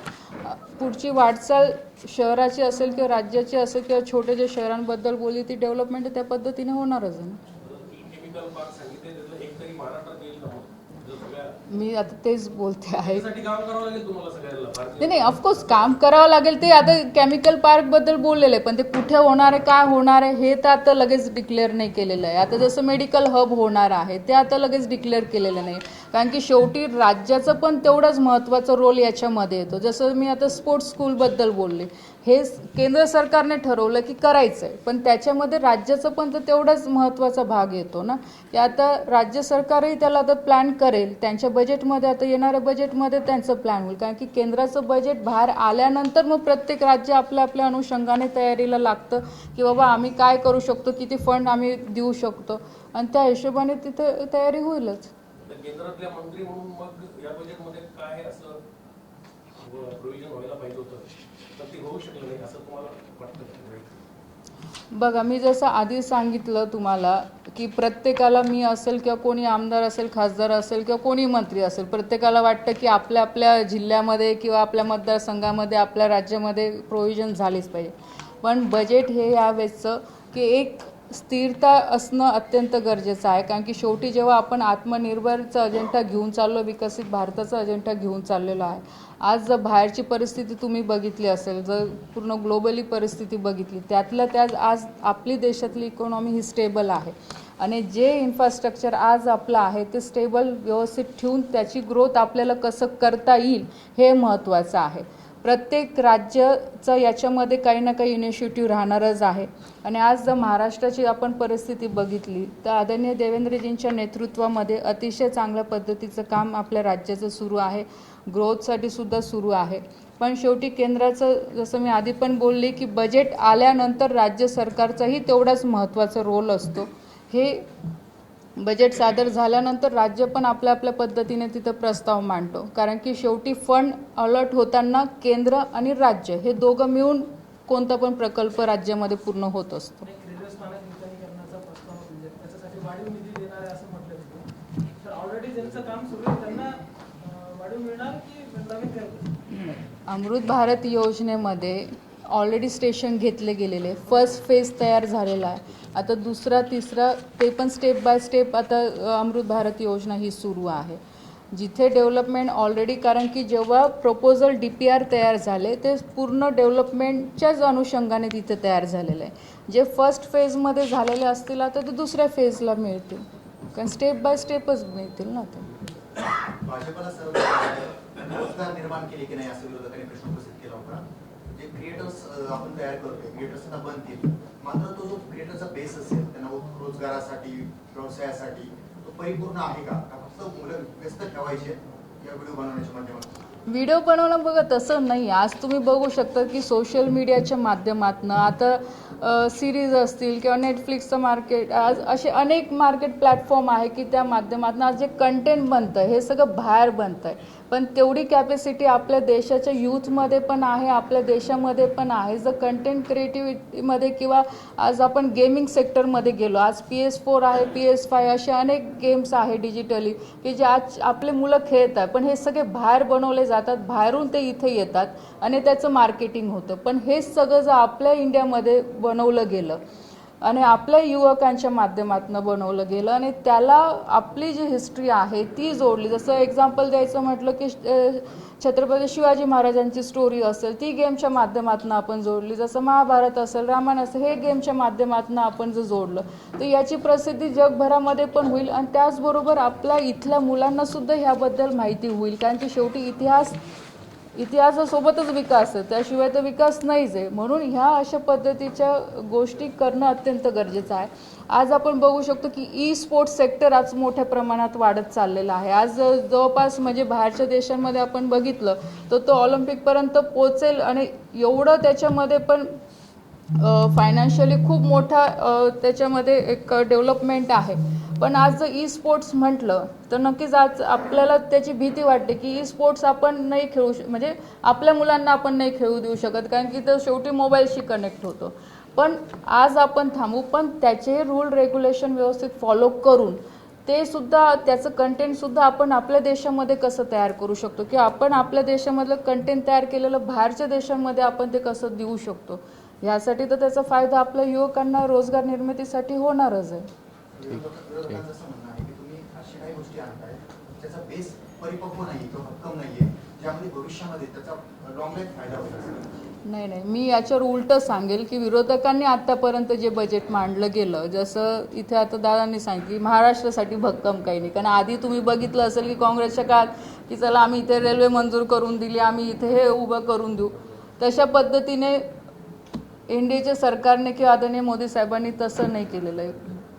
S1: पुढची वाटचाल शहराची असेल किंवा राज्याची असेल किंवा छोटे जे शहरांबद्दल बोलली ती डेव्हलपमेंट त्या पद्धतीने होणारच आहे.
S2: केमिकल पार्क सांगितले त्यातलं एक तरी महाराष्ट्रात येईल ना, जर सगळ्या
S1: मी आता तेच बोलते आहे.
S2: त्यासाठी काम करावं लागेल तुम्हाला सगळ्यांना.
S1: नाही नाही, ऑफकोर्स काम करावं लागेल. ते आता केमिकल पार्कबद्दल बोललेलं आहे, पण ते कुठे होणार आहे, काय होणार आहे हे तर आता लगेच डिक्लेअर नाही केलेलं आहे. आता जसं मेडिकल हब होणार आहे ते आता लगेच डिक्लेअर केलेलं नाही, कारण की शेवटी राज्याचं पण तेवढाच महत्त्वाचा रोल याच्यामध्ये येतो. जसं मी आता स्पोर्ट्स स्कूलबद्दल बोलले, हे केंद्र सरकारने ठरवलं की करायचं आहे, पण त्याच्यामध्ये राज्याचं पण तर तेवढाच महत्त्वाचा भाग येतो ना, की आता राज्य सरकारही त्याला आता प्लॅन करेल. त्यांच्या बजेटमध्ये आता येणाऱ्या बजेटमध्ये त्यांचं प्लॅन होईल, कारण की केंद्राचं बजेट बाहेर आल्यानंतर मग प्रत्येक राज्य आपल्या आपल्या अनुषंगाने तयारीला लागतं की बाबा आम्ही काय करू शकतो, किती फंड आम्ही देऊ शकतो, आणि त्या हिशोबाने तिथे तयारी होईलच.
S2: केंद्रातल्या मंत्री म्हणून मग या बजेटमध्ये काय असं प्रोव्हिजन व्हायला पाहिजे होतं, तर ते होऊ शकलं नाही असं तुम्हाला वाटतं?
S1: बघा, मी जसं आधी सांगितलं तुम्हाला की प्रत्येकाला, मी असेल किंवा कोणी आमदार असेल, खासदार असेल किंवा कोणी मंत्री असेल, प्रत्येकाला वाटतं की आपल्या आपल्या जिल्ह्यामध्ये किंवा आपल्या मतदारसंघामध्ये आपल्या राज्यामध्ये प्रोव्हिजन झालीच पाहिजे. पण बजेट हे यावेळेसचं की एक स्थिरता असणं अत्यंत गरजेचं आहे, कारण की शेवटी जेव्हा आपण आत्मनिर्भरचा अजेंडा घेऊन चाललो, विकसित भारताचा अजेंडा घेऊन चाललेलो आहे, आज जर बाहेरची परिस्थिती तुम्ही बघितली असेल, जर पूर्ण ग्लोबली परिस्थिती बघितली, त्यातल्या त्यात आज आपली देशातली इकॉनॉमी ही स्टेबल आहे आणि जे इन्फ्रास्ट्रक्चर आज आपलं आहे ते स्टेबल व्यवस्थित ठेवून त्याची ग्रोथ आपल्याला कसं करता येईल हे महत्त्वाचं आहे. प्रत्येक राज्याचं याच्यामध्ये काही ना काही इनिशिएटिव्ह राहणारच आहे. आणि आज जर महाराष्ट्राची आपण परिस्थिती बघितली तर आदरणीय देवेंद्रजींच्या नेतृत्वामध्ये अतिशय चांगल्या पद्धतीचं काम आपल्या राज्याचं सुरू आहे, ग्रोथसाठी सुद्धा सुरू आहे. पण शेवटी केंद्राचं, जसं मी आधी पण बोलले की बजेट आल्यानंतर राज्य सरकारचाही तेवढाच महत्त्वाचा रोल असतो. हे बजेट सादर झाल्यानंतर राज्य पण आपल्या आपल्या पद्धतीने तिथं प्रस्ताव मांडतो, कारण की शेवटी फंड अलॉट होताना केंद्र आणि राज्य हे दोघं मिळून कोणता पण प्रकल्प राज्यामध्ये पूर्ण होत असतो.
S3: रेल्वे स्थानक नूतनीकरणाचा प्रस्ताव म्हणजे त्याच्यासाठी वाढीव निधी देणार आहे असं म्हटलं होतं. तर ऑलरेडी ज्यांचं काम सुरू आहे त्यांना वाढीव मिळणार की नवीन काय?
S1: अमृत भारत योजनेमध्ये ऑलरेडी स्टेशन घेतले गेलेले, फर्स्ट फेज तयार झालेला आहे. आता दुसरा तिसरा ते पण स्टेप बाय स्टेप आता अमृत भारत योजना ही सुरू आहे, जिथे डेव्हलपमेंट ऑलरेडी, कारण की जेव्हा प्रपोजल DPR तयार झाले ते पूर्ण डेव्हलपमेंटच्याच अनुषंगाने तिथे तयार झालेलं आहे. जे फर्स्ट फेजमध्ये झालेले असतील आता ते दुसऱ्या फेजला मिळतील, कारण स्टेप बाय स्टेपच मिळतील ना ते.
S4: भाजपला सर्व रोजगार निर्माण केले की नाही असं विरोधकांनी प्रश्न उपस्थित केला होता. जे क्रिएटर्स आपण तयार करतोय, क्रिएटर्सना बनतील, मात्र तो जो क्रिएटरचा बेस असेल त्यांना रोजगारासाठी, व्यवसायासाठी तो परिपूर्ण आहे का? फक्त मुलं व्यस्त ठेवायचे या व्हिडिओ बनवण्याच्या माध्यमातून?
S1: व्हिडिओ बनवणं बघा तसं नाही. आज तुम्ही बघू शकता की सोशल मीडियाच्या माध्यमातून आता सिरीज असतील किंवा नेटफ्लिक्सचं मार्केट, आज असे अनेक मार्केट प्लॅटफॉर्म आहे की त्या माध्यमातून आज जे कंटेंट बनतं आहे हे सगळं बाहेर बनतं आहे. पण तेवढी कॅपॅसिटी आपल्या देशाच्या यूथमध्ये पण आहे, आपल्या देशामध्ये पण आहे. जर कंटेंट क्रिएटिव्हिटीमध्ये किंवा आज आपण गेमिंग सेक्टरमध्ये गेलो, आज PS4 आहे, PS5 असे अनेक गेम्स आहे डिजिटली की जे आज आपले मुलं खेळतात, पण हे सगळे बाहेर बनवले जातात, बाहेरून ते इथे येतात आणि त्याचं मार्केटिंग होतं. पण हेच सगळं जर आपल्या इंडियामध्ये बनवलं गेलं आणि आपल्या युवकांच्या माध्यमातून बनवलं गेलं आणि त्याला आपली जी हिस्ट्री आहे ती जोडली. जसं एक्झाम्पल द्यायचं म्हटलं की छत्रपती शिवाजी महाराजांची स्टोरी असेल ती गेमच्या माध्यमातून आपण जोडली. जसं महाभारत असेल, रामायण असेल, हे गेमच्या माध्यमातून आपण जर जोडलं तर याची प्रसिद्धी जगभरामध्ये पण होईल आणि त्याचबरोबर आपल्या इथल्या मुलांना सुद्धा ह्याबद्दल माहिती होईल. कारण की शेवटी इतिहासासोबतच विकास आहे, त्याशिवाय तर विकास नाहीच आहे. म्हणून ह्या अशा पद्धतीच्या गोष्टी करणं अत्यंत गरजेचं आहे. आज आपण बघू शकतो की ई स्पोर्ट्स सेक्टर आज मोठ्या प्रमाणात वाढत चाललेलं आहे. आज जवळपास म्हणजे बाहेरच्या देशांमध्ये आपण बघितलं तर तो ऑलिम्पिकपर्यंत पोचेल आणि एवढं त्याच्यामध्ये पण फायनान्शियली खूप मोठा त्याच्यामध्ये एक डेव्हलपमेंट आहे. पण आज जर ई स्पोर्ट्स म्हटलं तर नक्कीच आज आपल्याला त्याची भीती वाटते की ई स्पोर्ट्स आपण नाही खेळू म्हणजे आपल्या मुलांना आपण नाही खेळू देऊ शकत, कारण की तो शेवटी मोबाईलशी कनेक्ट होतो. पण आज आपण थांबू, पण त्याचे रूल रेग्युलेशन व्यवस्थित फॉलो करून ते सुद्धा त्याचं कंटेंटसुद्धा आपण आपल्या देशामध्ये कसं तयार करू शकतो किंवा आपण आपल्या देशामधलं कंटेंट तयार केलेलं बाहेरच्या देशांमध्ये आपण ते कसं देऊ शकतो, यासाठी तर त्याचा फायदा आपल्या युवकांना रोजगार निर्मितीसाठी होणारच आहे.
S4: विरोधकांचं असं म्हणणं आहे की तुम्ही अशा काही गोष्टी आणताय ज्याचा बेस परिपक्व नाही किंवा भक्कम नाहीये, ज्यामध्ये भविष्यामध्ये त्याचा लॉंग लाईफ फायदा होईल असेल.
S1: नाही, मी याच्यावर उलटं सांगेल की विरोधकांनी आतापर्यंत जे बजेट मांडलं गेलं, जसं इथे आता दादांनी सांगितलं की महाराष्ट्रासाठी भक्कम काही नाही. कारण आधी तुम्ही बघितलं असेल की काँग्रेसच्या काळात की चला आम्ही इथे रेल्वे मंजूर करून दिली, आम्ही इथे हे उभं करून देऊ, तशा पद्धतीने एनडीएच्या सरकारने किंवा आदरणीय मोदी साहेबांनी तसं नाही केलेलं आहे.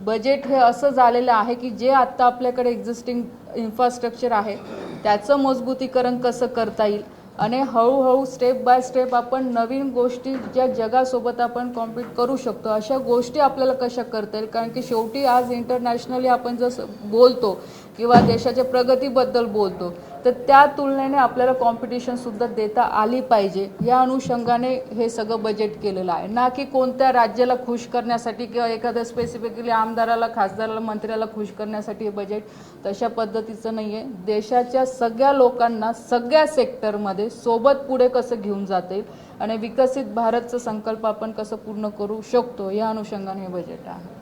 S1: बजेट हे असं झालेलं आहे की जे आत्ता आपल्याकडे एक्झिस्टिंग इन्फ्रास्ट्रक्चर आहे त्याचं मजबूतीकरण कसं करता येईल आणि हळूहळू स्टेप बाय स्टेप आपण नवीन गोष्टी ज्या जगासोबत आपण कॉम्पीट करू शकतो अशा गोष्टी आपल्याला कशा करता येईल. कारण की शेवटी आज इंटरनॅशनली आपण जसं बोलतो किंवा देशाच्या प्रगतीबद्दल बोलतो तर त्या तुलनेने आपल्याला कॉम्पिटिशनसुद्धा देता आली पाहिजे. या अनुषंगाने हे सगळं बजेट केलेलं आहे, ना की कोणत्या राज्याला खुश करण्यासाठी किंवा एखाद्या स्पेसिफिकली आमदाराला, खासदाराला, मंत्र्याला खुश करण्यासाठी हे बजेट तशा पद्धतीचं नाही आहे. देशाच्या सगळ्या लोकांना सगळ्या सेक्टरमध्ये सोबत पुढे कसं घेऊन जाता येईल आणि विकसित भारतचा संकल्प आपण कसं पूर्ण करू शकतो या अनुषंगाने हे बजेट आहे.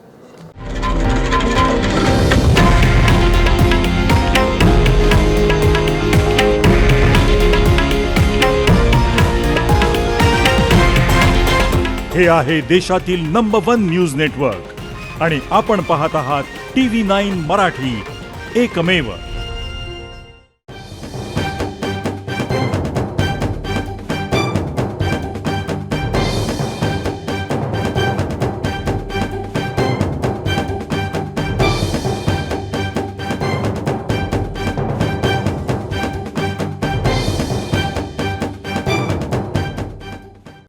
S5: हे आहे देशातील नंबर 1 न्यूज नेटवर्क आणि आपण पाहत आहात TV9 मराठी, एकमेव.